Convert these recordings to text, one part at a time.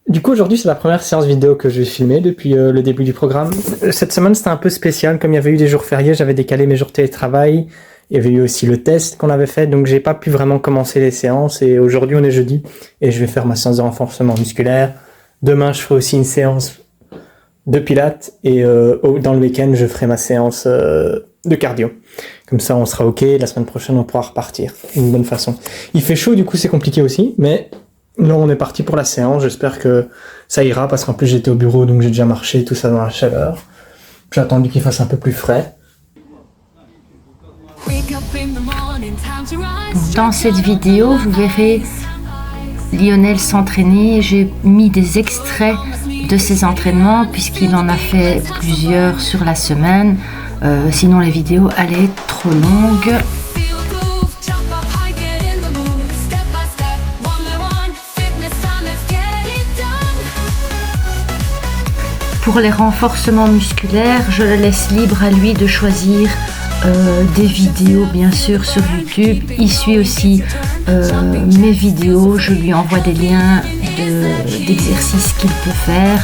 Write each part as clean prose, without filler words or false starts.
Du coup, aujourd'hui, c'est la première séance vidéo que je vais filmer depuis le début du programme. Cette semaine, c'était un peu spécial. Comme il y avait eu des jours fériés, j'avais décalé mes jours de télétravail. Il y avait eu aussi le test qu'on avait fait, donc j'ai pas pu vraiment commencer les séances. Et aujourd'hui, on est jeudi, et je vais faire ma séance de renforcement musculaire. Demain, je ferai aussi une séance de pilates, et dans le week-end, je ferai ma séance de cardio. Comme ça, on sera OK. La semaine prochaine, on pourra repartir d'une bonne façon. Il fait chaud, du coup, c'est compliqué aussi, mais non, on est parti pour la séance. J'espère que ça ira, parce qu'en plus, j'étais au bureau, donc j'ai déjà marché, tout ça dans la chaleur. J'ai attendu qu'il fasse un peu plus frais. Dans cette vidéo, vous verrez Lionel s'entraîner. J'ai mis des extraits de ses entraînements puisqu'il en a fait plusieurs sur la semaine. Sinon, la vidéo allait être trop longue. Pour les renforcements musculaires, je le laisse libre à lui de choisir des vidéos bien sûr sur YouTube. Il suit aussi mes vidéos, je lui envoie des liens d'exercices qu'il peut faire.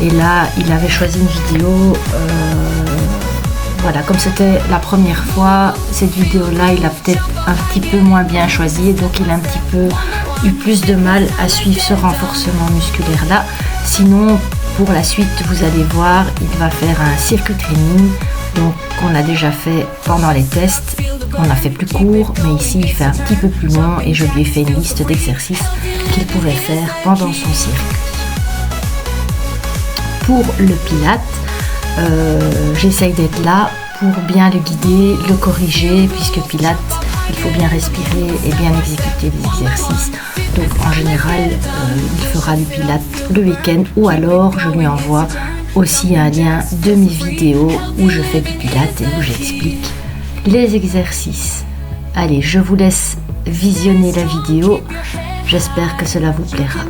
Et là, il avait choisi une vidéo, voilà, comme c'était la première fois, cette vidéo-là, il a peut-être un petit peu moins bien choisi, donc il a un petit peu eu plus de mal à suivre ce renforcement musculaire-là. Sinon, pour la suite, vous allez voir, il va faire un circuit training, donc qu'on a déjà fait pendant les tests. On a fait plus court, mais ici il fait un petit peu plus long et je lui ai fait une liste d'exercices qu'il pourrait faire pendant son circuit. Pour le pilate, j'essaye d'être là pour bien le guider, le corriger, puisque pilate, il faut bien respirer et bien exécuter des exercices. Donc en général, il fera du pilate le week-end, ou alors je lui envoie aussi un lien de mes vidéos où je fais du pilate et où j'explique les exercices. Allez, je vous laisse visionner la vidéo. J'espère que cela vous plaira.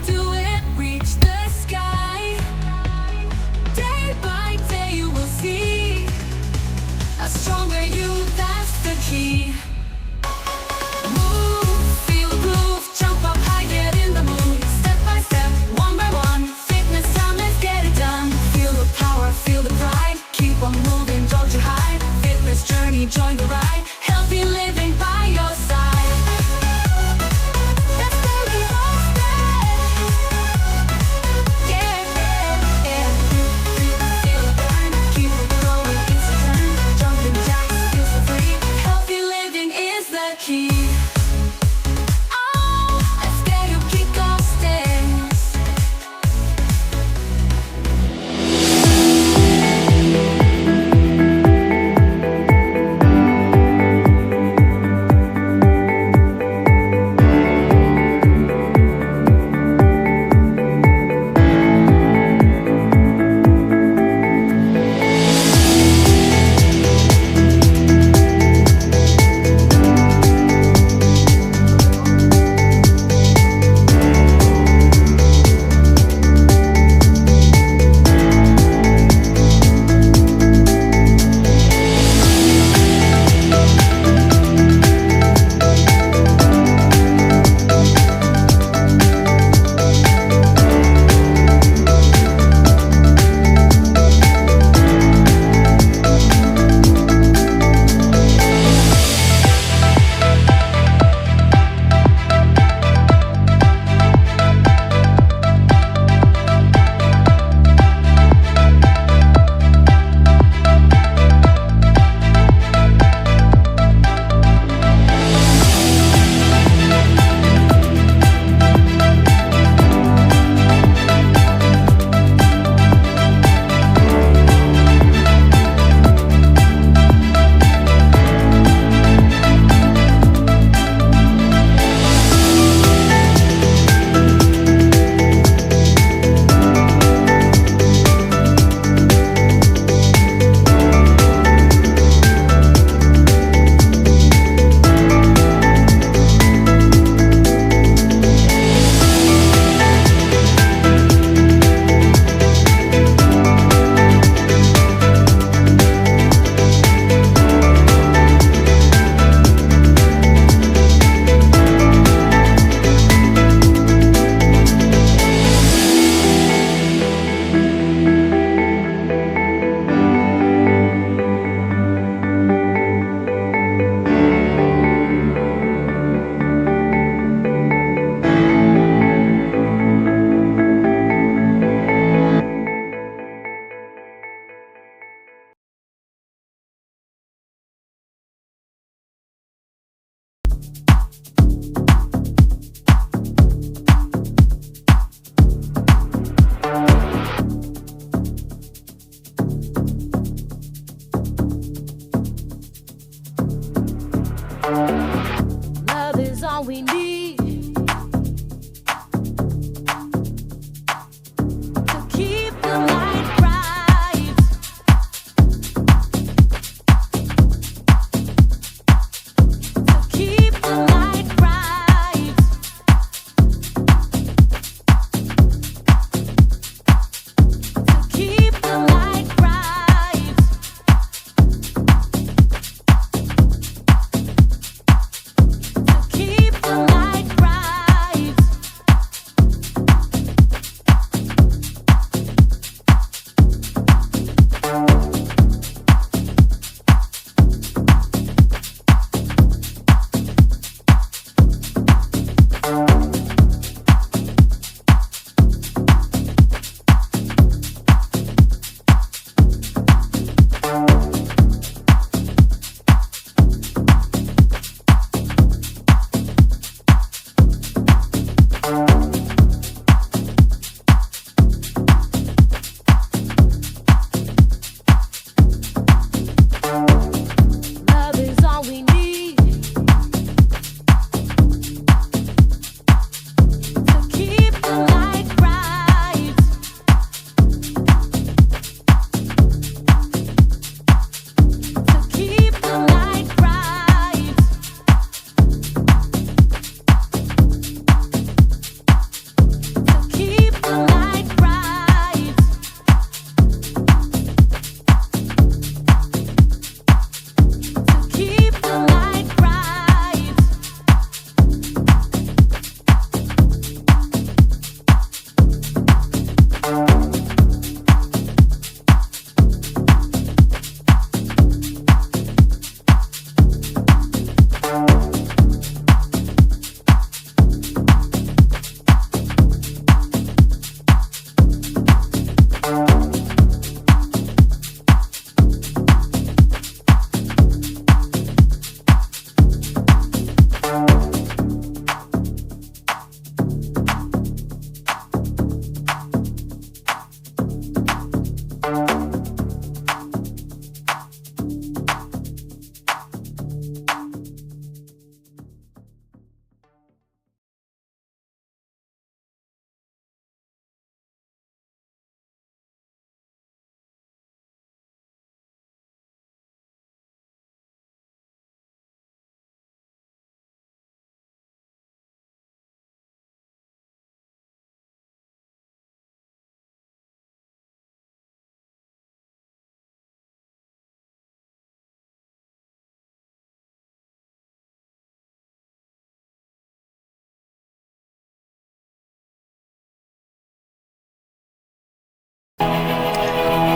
Join the ride, healthy living by your side. That's where we all stand. Yeah, yeah, yeah. Feel the burn, keep it going, it's a turn. Jumping jacks, feel so free. Healthy living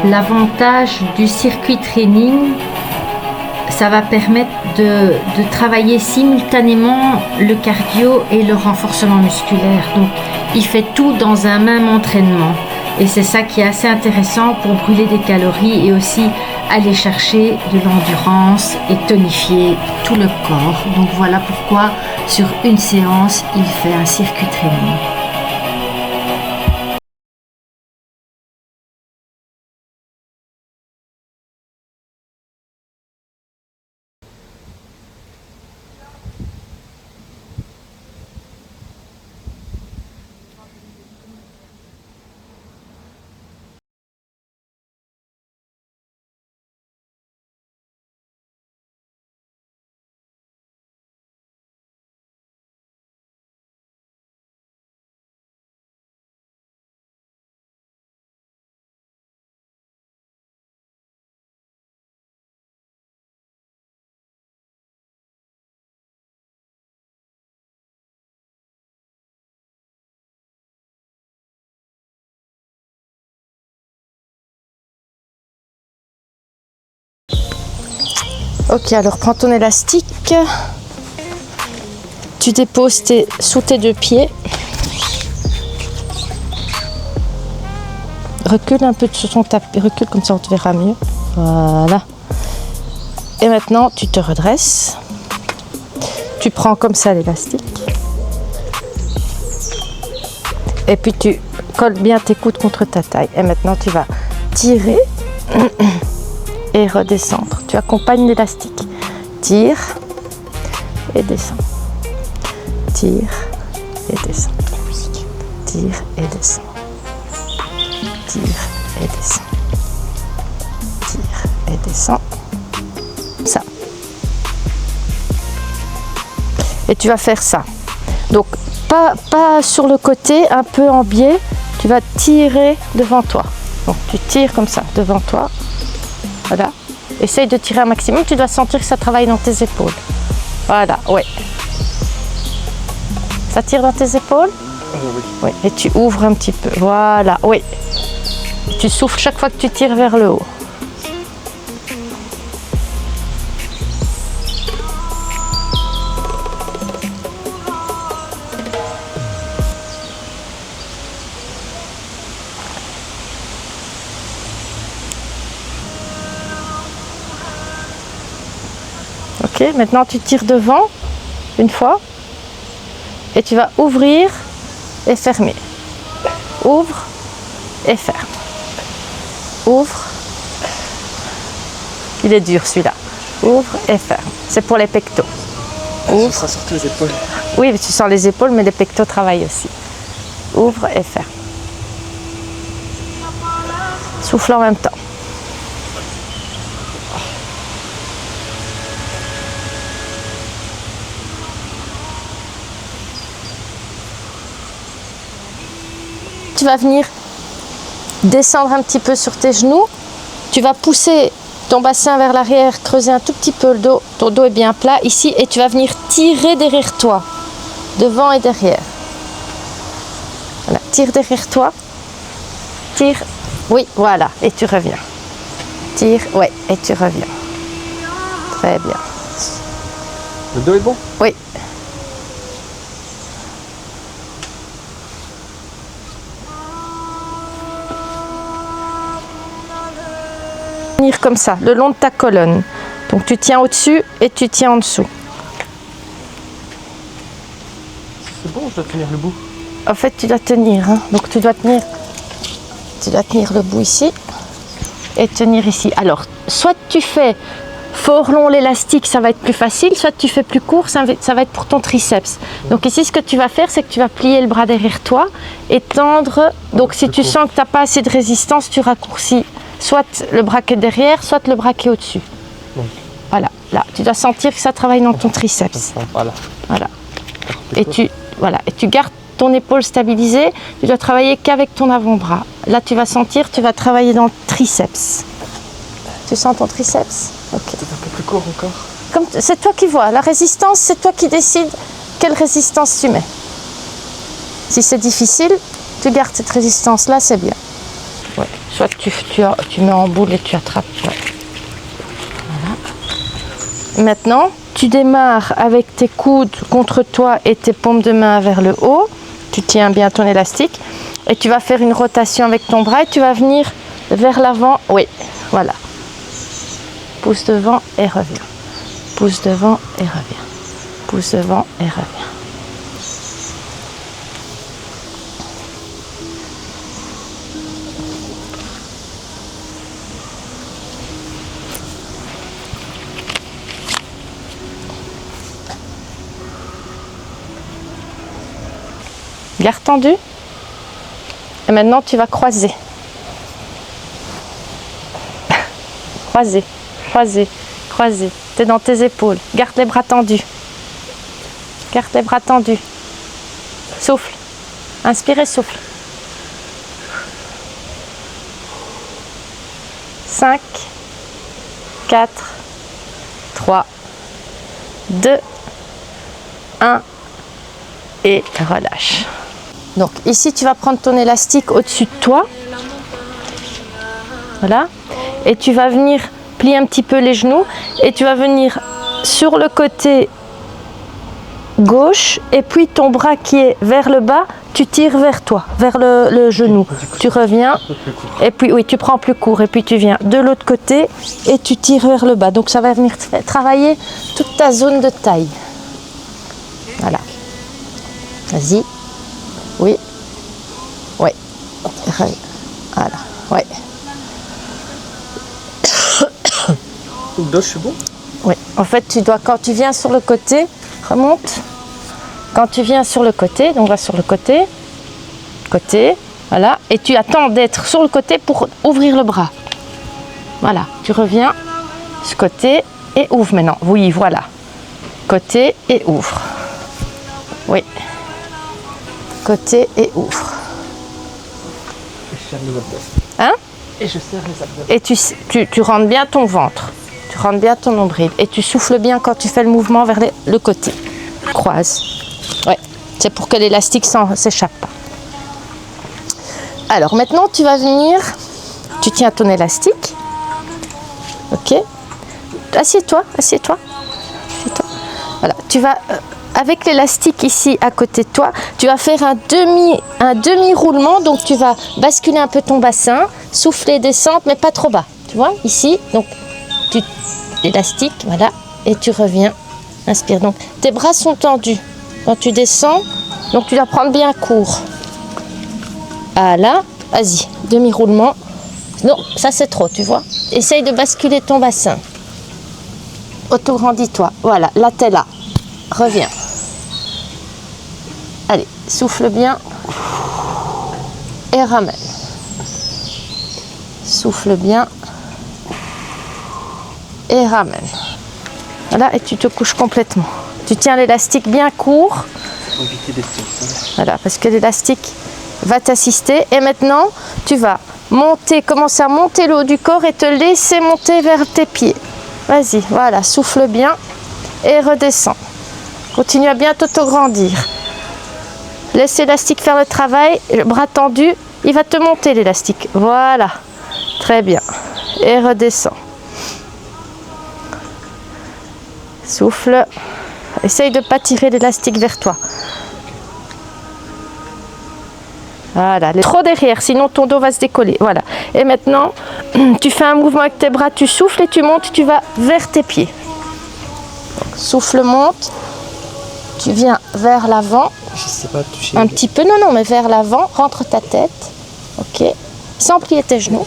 L'avantage du circuit training, ça va permettre de travailler simultanément le cardio et le renforcement musculaire. Donc, il fait tout dans un même entraînement. Et c'est ça qui est assez intéressant pour brûler des calories et aussi aller chercher de l'endurance et tonifier tout le corps. Donc voilà pourquoi sur une séance, il fait un circuit training. Ok, alors prends ton élastique, tu déposes sous tes deux pieds, recule un peu sur ton tapis, recule comme ça on te verra mieux, voilà. Et maintenant tu te redresses, tu prends comme ça l'élastique, et puis tu colles bien tes coudes contre ta taille, et maintenant tu vas tirer et redescendre. Tu accompagnes l'élastique. Tire et descends. Tire et descends. Tire et descends. Tire et descends. Tire et descends. Ça. Et tu vas faire ça. Donc pas sur le côté, un peu en biais. Tu vas tirer devant toi. Donc tu tires comme ça devant toi. Voilà. Essaye de tirer un maximum. Tu dois sentir que ça travaille dans tes épaules. Voilà, ouais. Ça tire dans tes épaules? Oui. Oui. Et tu ouvres un petit peu. Voilà, oui. Tu souffles chaque fois que tu tires vers le haut. Ok, maintenant tu tires devant une fois et tu vas ouvrir et fermer. Ouvre et ferme. Ouvre. Il est dur celui-là. Ouvre et ferme. C'est pour les pectoraux. Ouvre. Ça sera surtout les épaules. Oui, tu sens les épaules, mais les pectoraux travaillent aussi. Ouvre et ferme. Souffle en même temps. Tu vas venir descendre un petit peu sur tes genoux. Tu vas pousser ton bassin vers l'arrière, creuser un tout petit peu le dos. Ton dos est bien plat ici et tu vas venir tirer derrière toi, devant et derrière. Voilà, tire derrière toi. Tire. Oui, voilà. Et tu reviens. Tire. Ouais, et tu reviens. Très bien. Le dos est bon? Oui. Comme ça, le long de ta colonne. Donc tu tiens au-dessus et tu tiens en dessous. C'est bon, je dois tenir le bout. En fait, tu dois tenir. Hein. Donc tu dois tenir le bout ici et tenir ici. Alors, soit tu fais fort long l'élastique, ça va être plus facile, soit tu fais plus court, ça va être pour ton triceps. Donc ici, ce que tu vas faire, c'est que tu vas plier le bras derrière toi et tendre. Donc si tu sens que tu n'as pas assez de résistance, tu raccourcis. Soit le bras qui est derrière, soit le bras qui est au-dessus. Voilà, là, tu dois sentir que ça travaille dans ton triceps. Voilà. Voilà. Et tu gardes ton épaule stabilisée. Tu dois travailler qu'avec ton avant-bras. Là, tu vas sentir, tu vas travailler dans le triceps. Tu sens ton triceps? Ok. Peut-être un peu plus court encore. C'est toi qui vois. La résistance, c'est toi qui décides quelle résistance tu mets. Si c'est difficile, tu gardes cette résistance-là, c'est bien. Ouais. Soit tu mets en boule et tu attrapes. Ouais. Voilà. Maintenant, tu démarres avec tes coudes contre toi et tes paumes de main vers le haut. Tu tiens bien ton élastique et tu vas faire une rotation avec ton bras et tu vas venir vers l'avant. Oui, voilà. Pousse devant et reviens. Pousse devant et reviens. Pousse devant et reviens. Garde tendue. Et maintenant, tu vas croiser. Croiser, croiser, croiser. Tu es dans tes épaules. Garde les bras tendus. Garde les bras tendus. Souffle. Inspire et souffle. 5, 4, 3, 2, 1 et relâche. Donc ici, tu vas prendre ton élastique au-dessus de toi. Voilà. Et tu vas venir plier un petit peu les genoux et tu vas venir sur le côté gauche et puis ton bras qui est vers le bas, tu tires vers toi, vers le genou. Tu reviens et puis oui, tu prends plus court et puis tu viens de l'autre côté et tu tires vers le bas. Donc ça va venir travailler toute ta zone de taille. Voilà. Vas-y. Oui. Oui. Voilà. Ouais. Gauche, c'est bon? Oui. En fait, tu dois, quand tu viens sur le côté, remonte. Quand tu viens sur le côté, donc va sur le côté, voilà, et tu attends d'être sur le côté pour ouvrir le bras. Voilà. Tu reviens ce côté et ouvre maintenant. Oui, voilà. Côté et ouvre. Oui. Côté et ouvre. Et je serre les abdos. Hein? Et je serre les abdos. Et tu rentres bien ton ventre. Tu rentres bien ton nombril. Et tu souffles bien quand tu fais le mouvement vers le côté. Croise. Ouais. C'est pour que l'élastique s'échappe pas. Alors maintenant, tu vas venir. Tu tiens ton élastique. Ok. Assieds-toi, assieds-toi. Assieds-toi. Voilà. Tu vas... avec l'élastique ici à côté de toi, tu vas faire un demi-roulement, donc tu vas basculer un peu ton bassin, souffler, descendre, mais pas trop bas. Tu vois, ici, donc l'élastique, voilà, et tu reviens, inspire. Donc tes bras sont tendus quand tu descends, donc tu dois prendre bien court. Voilà, vas-y, demi-roulement. Non, ça c'est trop, tu vois. Essaye de basculer ton bassin. Auto-grandis-toi, voilà, là t'es là. Reviens. Allez, souffle bien. Et ramène. Souffle bien. Et ramène. Voilà, et tu te couches complètement. Tu tiens l'élastique bien court. Faut éviter d'être seul. Voilà, parce que l'élastique va t'assister. Et maintenant, tu vas monter, commencer à monter le haut du corps et te laisser monter vers tes pieds. Vas-y, voilà, souffle bien et redescends. Continue à bien t'auto-grandir. Laisse l'élastique faire le travail. Le bras tendu, il va te monter l'élastique. Voilà. Très bien. Et redescends. Souffle. Essaye de ne pas tirer l'élastique vers toi. Voilà. Trop derrière, sinon ton dos va se décoller. Voilà. Et maintenant, tu fais un mouvement avec tes bras, tu souffles et tu montes, tu vas vers tes pieds. Donc, souffle, monte. Tu viens vers l'avant. Je sais pas toucher. Un petit peu, non, mais vers l'avant. Rentre ta tête. Ok. Sans plier tes genoux.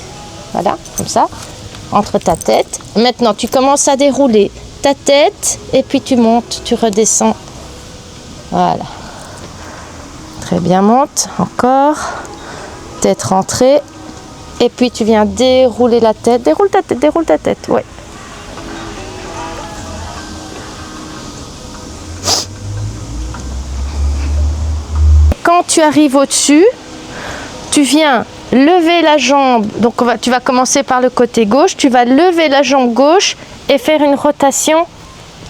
Voilà, comme ça. Entre ta tête. Maintenant, tu commences à dérouler ta tête. Et puis tu montes, tu redescends. Voilà. Très bien, monte. Encore. Tête rentrée. Et puis tu viens dérouler la tête. Déroule ta tête, déroule ta tête. Ouais. Quand tu arrives au-dessus, tu viens lever la jambe. Donc tu vas commencer par le côté gauche. Tu vas lever la jambe gauche et faire une rotation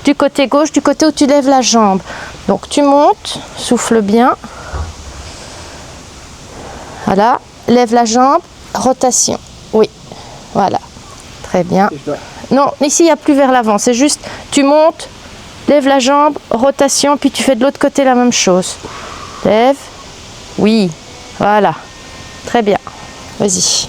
du côté gauche, du côté où tu lèves la jambe. Donc tu montes, souffle bien. Voilà, lève la jambe rotation. Oui, voilà. Très bien. Non, ici, il n'y a plus vers l'avant. C'est juste, tu montes, lève la jambe, rotation, puis tu fais de l'autre côté la même chose. Lève. Oui, voilà. Très bien. Vas-y.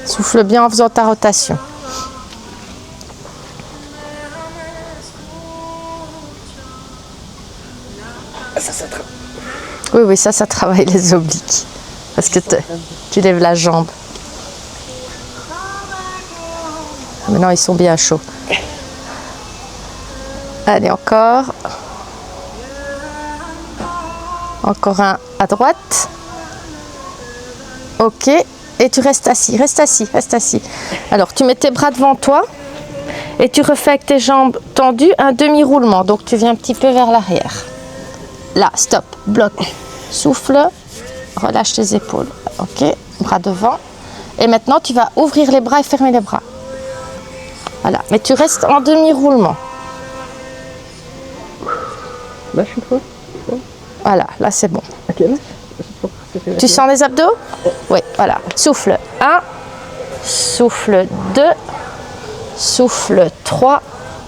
Souffle bien en faisant ta rotation. Oui, oui, ça travaille les obliques. Parce que tu lèves la jambe. Maintenant, ils sont bien chauds. Allez, encore. Encore un à droite. Ok. Et tu restes assis, reste assis, reste assis. Alors, tu mets tes bras devant toi et tu refais avec tes jambes tendues un demi-roulement. Donc, tu viens un petit peu vers l'arrière. Là, stop, bloc. Souffle, relâche tes épaules. Ok, bras devant. Et maintenant, tu vas ouvrir les bras et fermer les bras. Voilà, mais tu restes en demi-roulement. Là, je suis quoi? Voilà, là, c'est bon. Ok, là. Tu sens les abdos? Oui, voilà. Souffle 1, souffle 2, souffle 3,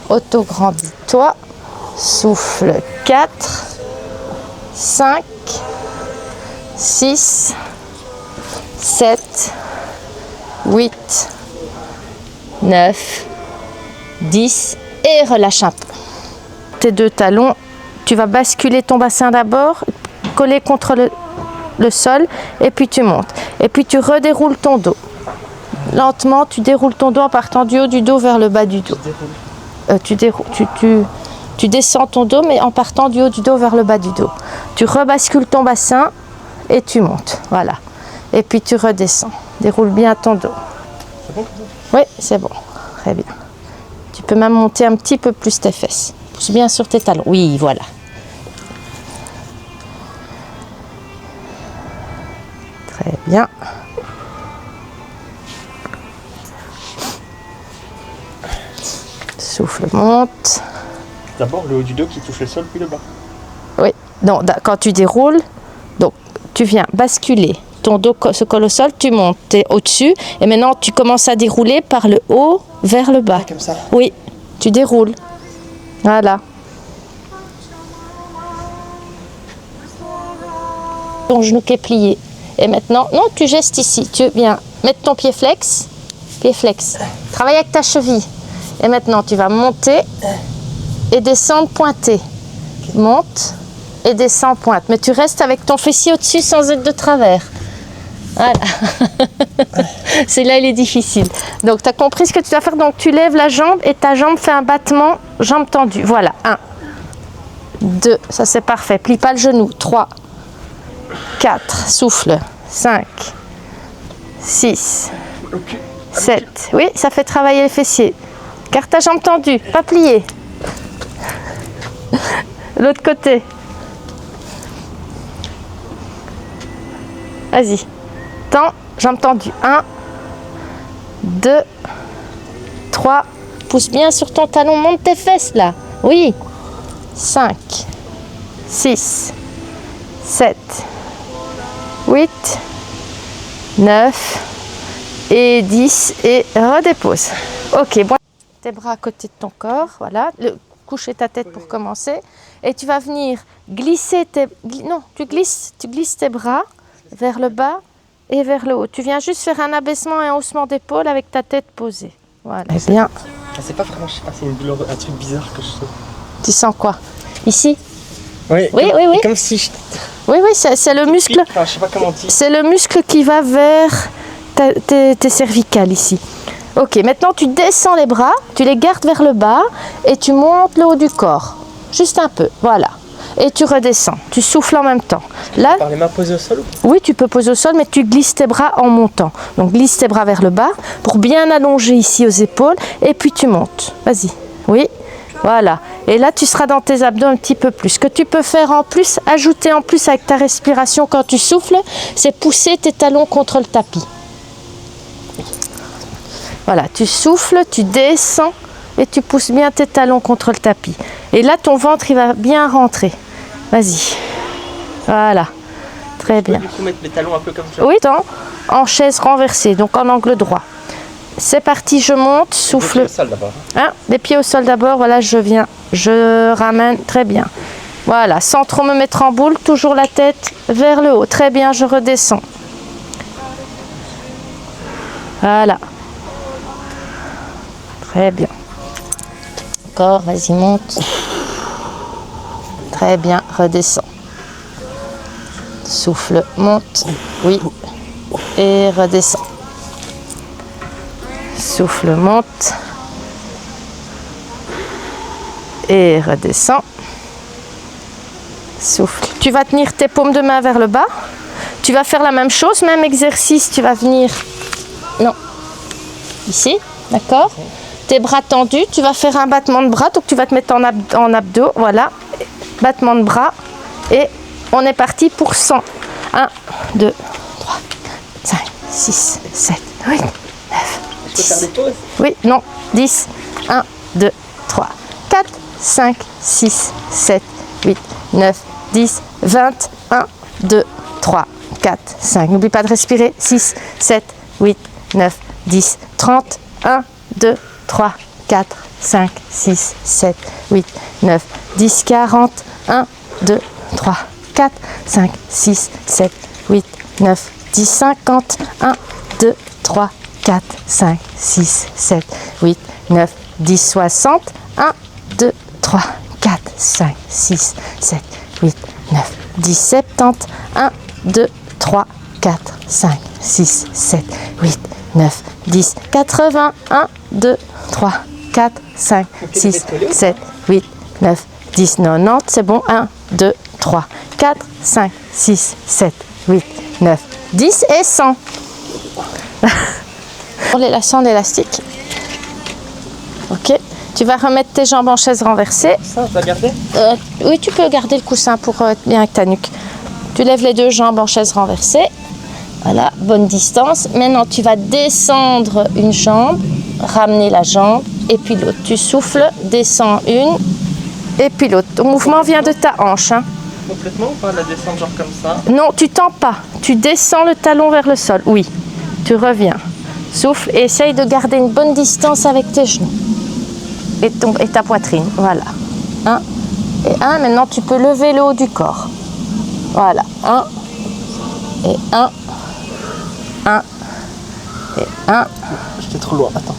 auto-grandis-toi, souffle 4, 5, 6, 7, 8, 9, 10 et relâche un peu. Tes deux talons, tu vas basculer ton bassin d'abord, coller contre le sol et puis tu montes. Et puis tu redéroules ton dos. Lentement, tu déroules ton dos en partant du haut du dos vers le bas du dos. Tu descends ton dos mais en partant du haut du dos vers le bas du dos. Tu rebascules ton bassin et tu montes. Voilà. Et puis tu redescends. Déroule bien ton dos. C'est bon comme ça? Oui, c'est bon. Très bien. Tu peux même monter un petit peu plus tes fesses. Pousse bien sur tes talons. Oui, voilà. Très bien. Souffle, monte. D'abord le haut du dos qui touche le sol, puis le bas. Oui, non, quand tu déroules, donc tu viens basculer. Ton dos se colle au sol, tu montes, tu es au-dessus. Et maintenant, tu commences à dérouler par le haut vers le bas. Comme ça. Oui, tu déroules. Voilà. Ton genou qui est plié. Et maintenant, non, tu gestes ici. Tu viens mettre ton pied flex. Pied flex. Travaille avec ta cheville. Et maintenant, tu vas monter et descendre pointé. Monte et descends pointe. Mais tu restes avec ton fessier au-dessus sans être de travers. Voilà. Celui-là, il est difficile. Donc, tu as compris ce que tu dois faire. Donc, tu lèves la jambe et ta jambe fait un battement, jambe tendue. Voilà. 1, 2, ça c'est parfait. Plie pas le genou. 3, 4, souffle. 5, 6, 7. Oui, ça fait travailler les fessiers. Garde ta jambe tendue, pas pliée. L'autre côté. Vas-y. Tends, jambe tendue. 1, 2, 3. Pousse bien sur ton talon, monte tes fesses là. Oui. 5, 6, 7, 8, 9 et 10 et redépose. Ok, bon. Tes bras à côté de ton corps, voilà. Coucher ta tête pour commencer. Et tu vas venir glisser tu glisses tes bras vers le bas et vers le haut. Tu viens juste faire un abaissement et un haussement d'épaule avec ta tête posée. Voilà. Bien. C'est pas vraiment, je sais pas, c'est une douleur, un truc bizarre que je sens. Tu sens quoi? Ici? Oui, Oui. Comme si je... Oui, c'est le muscle. Enfin, je sais pas comment dire. C'est le muscle qui va vers tes cervicales ici. Ok, maintenant tu descends les bras, tu les gardes vers le bas et tu montes le haut du corps. Juste un peu, voilà. Et tu redescends, tu souffles en même temps. Là, Par les mains posées au sol ou... oui, tu peux poser au sol, mais tu glisses tes bras en montant. Donc glisse tes bras vers le bas pour bien allonger ici aux épaules et puis tu montes. Vas-y, oui, voilà. Et là, tu seras dans tes abdos un petit peu plus. Ce que tu peux faire en plus, ajouter en plus avec ta respiration quand tu souffles, c'est pousser tes talons contre le tapis. Voilà, tu souffles, tu descends et tu pousses bien tes talons contre le tapis. Et là, ton ventre, il va bien rentrer. Vas-y. Voilà. Très bien. Du coup, mettre mes talons un peu comme ça. Oui, en chaise renversée, donc en angle droit. C'est parti, je monte, souffle. Les pieds au sol d'abord. Hein, les pieds au sol d'abord, voilà, je viens. Je ramène, très bien. Voilà, sans trop me mettre en boule, toujours la tête vers le haut. Très bien, je redescends. Voilà. Très bien. Encore, vas-y, monte. Très bien, redescends. Souffle, monte. Oui. Et redescends. Souffle, monte. Et redescends. Souffle. Tu vas tenir tes paumes de main vers le bas. Tu vas faire la même chose, même exercice. Tu vas venir... Non. Ici, d'accord. Tes bras tendus. Tu vas faire un battement de bras. Donc tu vas te mettre en abdos. Voilà. Battement de bras. Et on est parti pour 100. 1, 2, 3, 5, 6, 7, 8, 9, 10. Faire des pauses. Oui, non, 10. 1, 2, 3, 4, 5, 6, 7, 8, 9, 10, 20. 1, 2, 3, 4, 5. N'oublie pas de respirer. 6, 7, 8, 9, 10, 30. 1, 2, 3, 4, 5, 6, 7, 8, 9, 10, 40. 1, 2, 3, 4, 5, 6, 7, 8, 9, 10, 50. 1, 2, 3, 4, 5, 6, 7, 8, 9, 10, 60. 1, 2, 3, 4, 5, 6, 7, 8, 9, 10, 70. 1, 2, 3, 4, 5, 6, 7, 8, 9, 10, 80. 1, 2, 3, 4, 5, 6, 7, 8, 9, 10, 90. C'est bon. 1, 2, 3, 4, 5, 6, 7, 8, 9, 10 et 100. Pour les lacets d'élastique. Ok. Tu vas remettre tes jambes en chaise renversée. Ça, je dois garder. Oui, tu peux garder le coussin pour être bien avec ta nuque. Tu lèves les deux jambes en chaise renversée. Voilà, bonne distance. Maintenant, tu vas descendre une jambe, ramener la jambe et puis l'autre. Tu souffles, descends une et puis l'autre. Ton mouvement vient de ta hanche. Hein. Complètement ou pas la descente genre comme ça? Non, tu tends pas. Tu descends le talon vers le sol. Oui. Tu reviens. Souffle et essaye de garder une bonne distance avec tes genoux. Et ta poitrine. Voilà. 1 et 1. Maintenant, tu peux lever le haut du corps. Voilà. 1 et 1. 1 et 1. J'étais trop loin. Attends.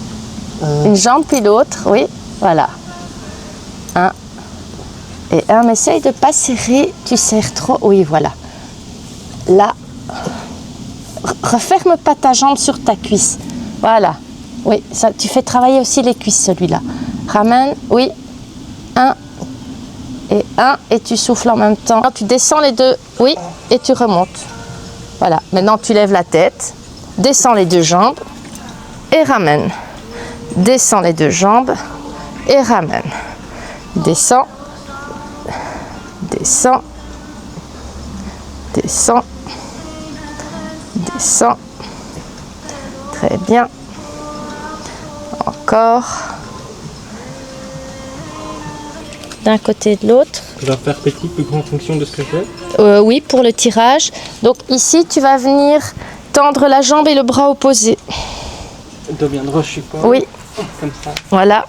Une jambe puis l'autre. Oui. Voilà. 1 et 1. Mais essaye de ne pas serrer. Tu serres trop. Oui, voilà. Là. Referme pas ta jambe sur ta cuisse. Voilà. Oui, ça, tu fais travailler aussi les cuisses, celui-là. Ramène, oui. 1 et 1. Et tu souffles en même temps. Tu descends les deux, oui, et tu remontes. Voilà. Maintenant, tu lèves la tête. Descends les deux jambes et ramène. Descends les deux jambes et ramène. Descends. Descends. Descends. Descends. Très bien. Encore. D'un côté et de l'autre. Je dois faire petit, plus grand en fonction de ce que je fais. Oui, pour le tirage. Donc ici, tu vas venir tendre la jambe et le bras opposé. Dos bien droit, je suppose. Oui. Comme ça. Voilà.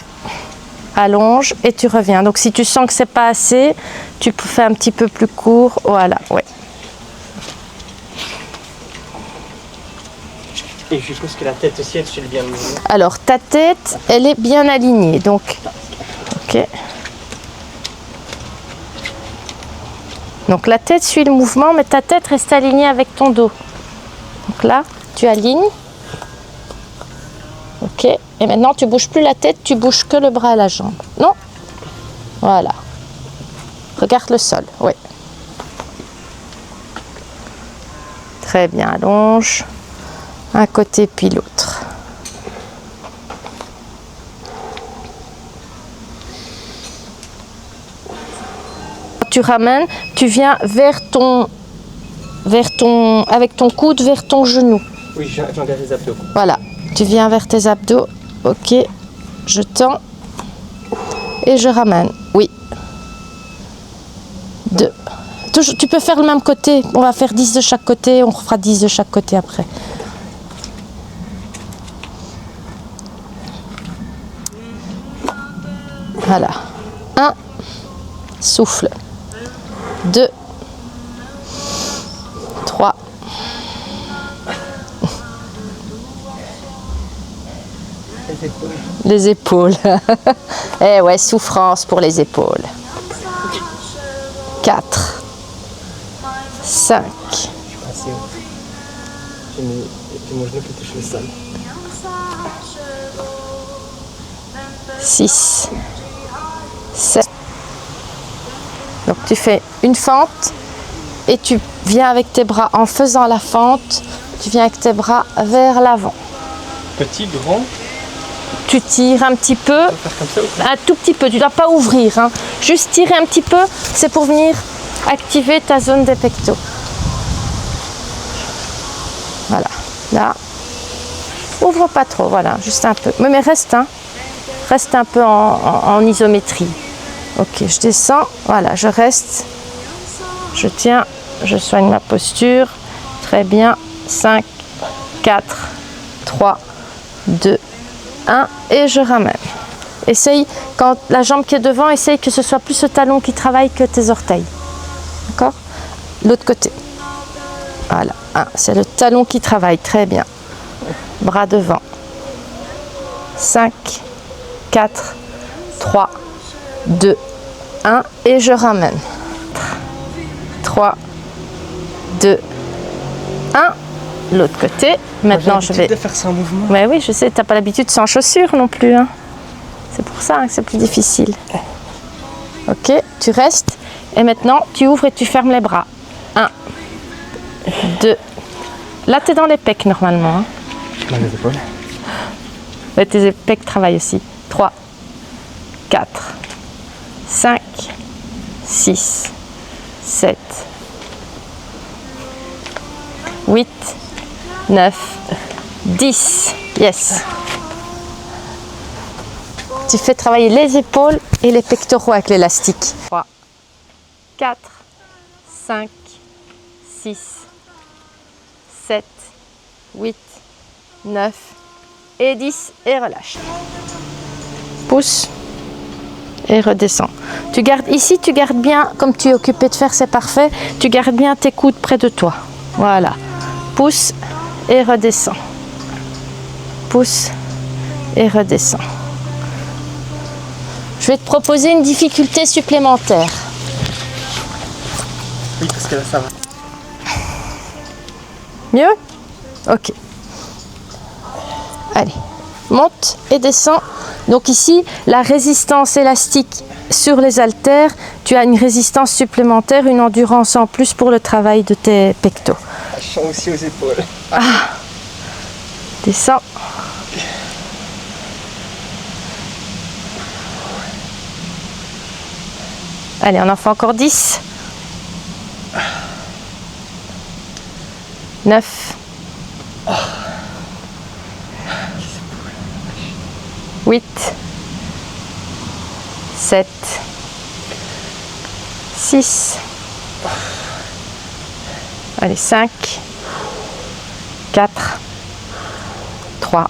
Allonge et tu reviens. Donc si tu sens que c'est pas assez, tu peux faire un petit peu plus court. Voilà, ouais. Et je suppose que la tête aussi, elle suit bien le mouvement. Alors ta tête, elle est bien alignée. Donc, ok. Donc la tête suit le mouvement, mais ta tête reste alignée avec ton dos. Donc là, tu alignes. Ok. Et maintenant, tu bouges plus la tête, tu bouges que le bras et la jambe. Non. Voilà. Regarde le sol. Oui. Très bien. Allonge. Un côté puis l'autre. tu ramènes, tu viens avec ton coude vers ton genou. Oui, j'engage les abdos. Voilà, tu viens vers tes abdos. Ok, je tends et je ramène. Oui. 2. Tu peux faire le même côté. On va faire 10 de chaque côté. On fera 10 de chaque côté après. Voilà. 1. Souffle. 2. 3. Les épaules. Eh ouais, souffrance pour les épaules. 4. 5. J'ai mon genou qui touche le sol. 6. 7. Donc tu fais une fente et tu viens avec tes bras, en faisant la fente, tu viens avec tes bras vers l'avant. Petit, grand. Tu tires un petit peu, Faire comme ça ou un tout petit peu, tu ne dois pas ouvrir, hein. Juste tirer un petit peu, c'est pour venir activer ta zone des pectoraux. Voilà, là, ouvre pas trop, voilà, juste un peu, mais reste, hein. Reste un peu en isométrie. Ok, je descends, voilà, je reste, je tiens, je soigne ma posture, très bien, 5, 4, 3, 2, 1 et je ramène. Essaye, quand la jambe qui est devant, essaye que ce soit plus ce talon qui travaille que tes orteils. D'accord? L'autre côté. Voilà, 1, c'est le talon qui travaille, très bien. Bras devant. 5, 4, 3, 2, 1 et je ramène. 3, 2, 1. L'autre côté. Maintenant, je vais. de faire ça en mouvement. Mais oui, je sais, tu n'as pas l'habitude sans chaussures non plus, hein. C'est pour ça, hein, que c'est plus difficile. Ok, tu restes. Et maintenant, tu ouvres et tu fermes les bras. 1, 2. Là, tu es dans les pecs normalement, hein. Dans les épaules. Ouais, tes pecs travaillent aussi. 3, 4, 5, 6, 7, 8, 9, 10. Yes. Tu fais travailler les épaules et les pectoraux avec l'élastique. 3, 4, 5, 6, 7, 8, 9 et 10 et relâche. Pousse et redescends. Tu gardes ici, tu gardes bien, comme tu es occupé de faire, c'est parfait. Tu gardes bien tes coudes près de toi. Voilà. Pousse et redescends. Pousse et redescends. Je vais te proposer une difficulté supplémentaire. Oui, parce que là, ça va. Mieux? Ok. Allez, monte et descends. Donc ici, la résistance élastique sur les haltères, tu as une résistance supplémentaire, une endurance en plus pour le travail de tes pectoraux. Je sens aussi aux épaules. Descends. Allez, on en fait encore 10. 9. 8. 7. 6. Allez, 5. 4. 3.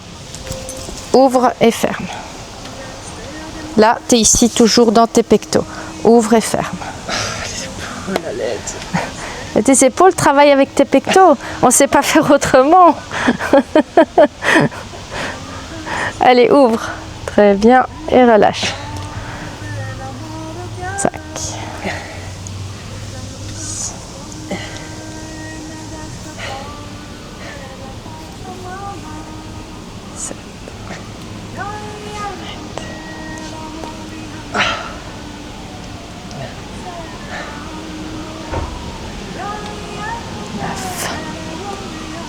Ouvre et ferme. Là, tu es ici toujours dans tes pectoraux. Ouvre et ferme. Oh la laide. Et tes épaules travaillent avec tes pectoraux. On ne sait pas faire autrement. Allez, ouvre. Très bien. Et relâche. 5. 7.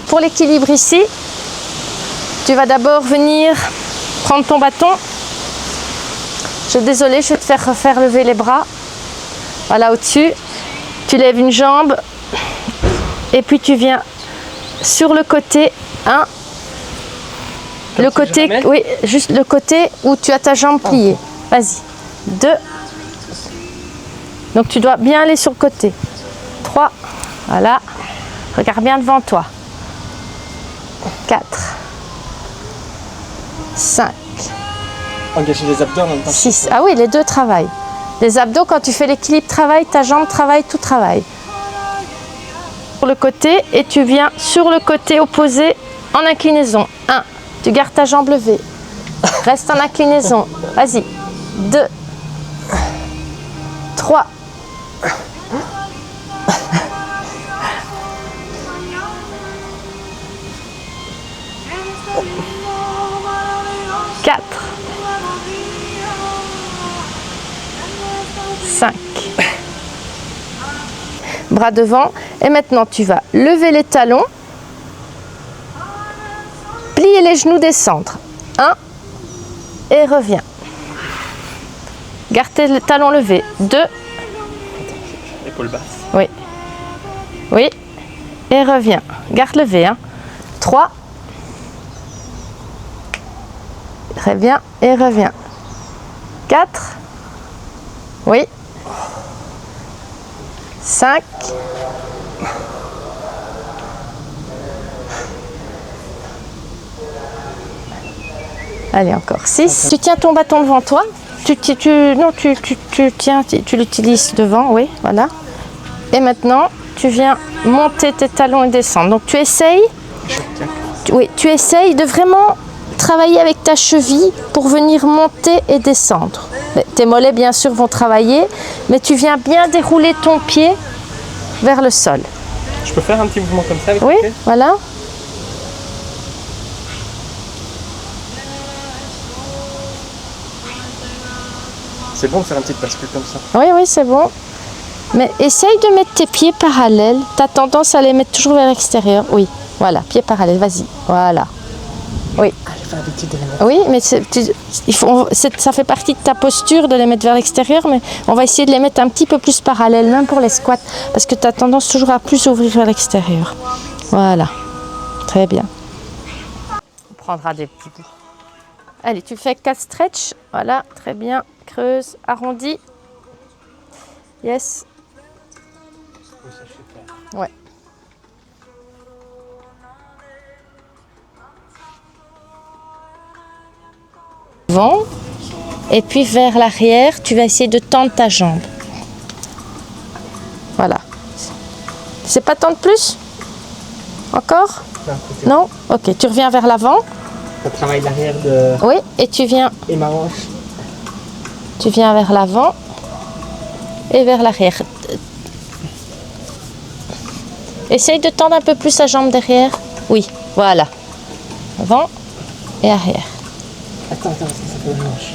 Pour l'équilibre ici, tu vas d'abord venir prendre ton bâton. Je suis désolée, je vais te faire refaire lever les bras. Voilà, au-dessus. Tu lèves une jambe. Et puis tu viens sur le côté. 1. Le si côté, je ramène? oui, juste le côté où tu as ta jambe pliée. Vas-y. 2. Donc tu dois bien aller sur le côté. 3. Voilà. Regarde bien devant toi. 4. 5. Engager les abdos en même temps. 6. Ah oui, les deux travaillent. Les abdos, quand tu fais l'équilibre travail, ta jambe travaille, tout travaille. Sur le côté et tu viens sur le côté opposé en inclinaison. 1. Tu gardes ta jambe levée. Reste en inclinaison. Vas-y. 2. 3. 4. 5. Bras devant. Et maintenant, tu vas lever les talons. Plier les genoux, descendre. 1. Et reviens. Garde tes talons levés. 2. Épaule basse. Oui. Oui. Et reviens. Garde levé. 3. Très bien. Et reviens. 4. Oui. 5. Allez, encore 6. Tu tiens ton bâton devant toi. Tu l'utilises devant, oui, voilà. Et maintenant, tu viens monter tes talons et descendre. Donc tu essayes, tu essayes de vraiment travailler avec ta cheville pour venir monter et descendre. Tes mollets, bien sûr, vont travailler, mais tu viens bien dérouler ton pied vers le sol. Je peux faire un petit mouvement comme ça avec Oui, le pied? voilà. C'est bon de faire un petit bascule comme ça. Oui, oui, c'est bon. Mais essaye de mettre tes pieds parallèles. Tu as tendance à les mettre toujours vers l'extérieur. Oui, voilà, pieds parallèles, vas-y. Voilà. Oui. Ah, j'ai fait l'habitude de les mettre. Oui, mais ça fait partie de ta posture de les mettre vers l'extérieur, mais on va essayer de les mettre un petit peu plus parallèles, même pour les squats, parce que tu as tendance toujours à plus ouvrir vers l'extérieur. Voilà. Très bien. On prendra des petits bouts. Allez, tu fais 4 stretch. Voilà, très bien. Creuse, arrondi. Yes. Ouais. Devant. Et puis vers l'arrière, tu vas essayer de tendre ta jambe. Voilà. C'est pas tendre plus? Encore? Non? Ok, tu reviens vers l'avant. Ça travaille l'arrière de... Oui, et tu viens, et ma hanche. tu viens vers l'avant et vers l'arrière. Essaye de tendre un peu plus la jambe derrière. Oui, voilà. Avant et arrière. Attends, ça fait une hanche.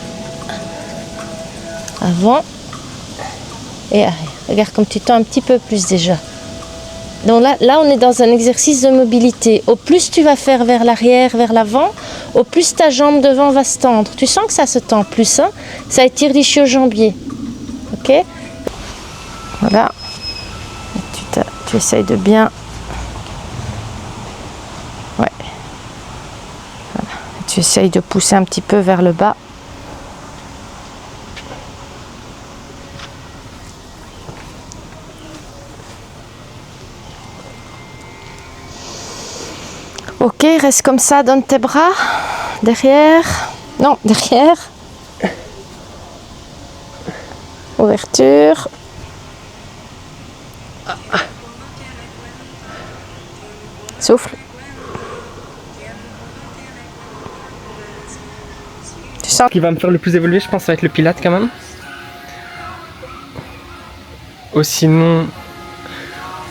Avant et arrière. Regarde comme tu tends un petit peu plus déjà. Donc là, on est dans un exercice de mobilité. Au plus tu vas faire vers l'arrière, vers l'avant, au plus ta jambe devant va se tendre. Tu sens que ça se tend plus, hein? Ça étire l'ischio-jambier. Ok? Voilà. Et tu essayes de bien... Ouais. Voilà. Et tu essayes de pousser un petit peu vers le bas. Ok, reste comme ça, donne tes bras. Derrière. Non, derrière. Ouverture. Souffle. Tu sens Ce qui va me faire le plus évoluer, je pense, ça va être le pilate quand même.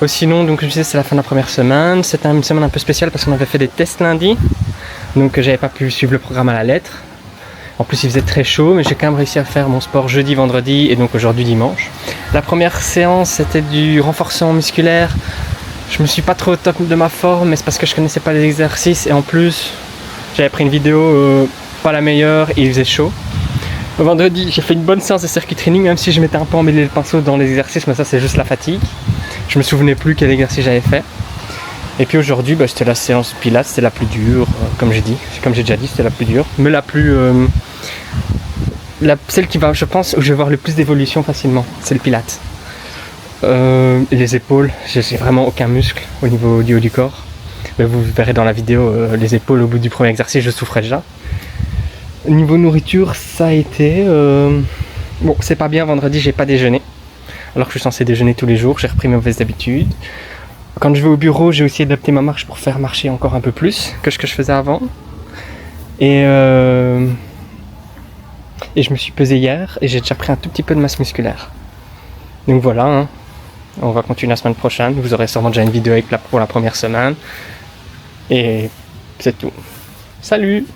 Sinon, donc je disais, c'est la fin de la première semaine. C'était une semaine un peu spéciale parce qu'on avait fait des tests lundi. Donc j'avais pas pu suivre le programme à la lettre. En plus il faisait très chaud, mais j'ai quand même réussi à faire mon sport jeudi, vendredi et donc aujourd'hui dimanche. La première séance c'était du renforcement musculaire. Je me suis pas trop au top de ma forme, mais c'est parce que je connaissais pas les exercices et en plus j'avais pris une vidéo pas la meilleure et il faisait chaud. Vendredi, j'ai fait une bonne séance de circuit training, même si je m'étais un peu emmêlé le pinceau dans les exercices, mais ça c'est juste la fatigue. Je me souvenais plus quel exercice j'avais fait. Et puis aujourd'hui, c'était la séance pilates, c'était la plus dure, comme j'ai déjà dit, c'était la plus dure, mais la plus... celle qui va, je pense, où je vais voir le plus d'évolution facilement, c'est le pilates. Les épaules, j'ai vraiment aucun muscle au niveau du haut du corps. Mais vous verrez dans la vidéo, les épaules au bout du premier exercice, je souffrais déjà. Niveau nourriture, ça a été... Bon, c'est pas bien, vendredi, j'ai pas déjeuné. Alors que je suis censé déjeuner tous les jours, j'ai repris mes mauvaises habitudes. Quand je vais au bureau, j'ai aussi adapté ma marche pour faire marcher encore un peu plus que ce que je faisais avant. Et je me suis pesé hier et j'ai déjà pris un tout petit peu de masse musculaire. Donc voilà, hein. On va continuer la semaine prochaine. Vous aurez sûrement déjà une vidéo pour la première semaine. Et c'est tout. Salut!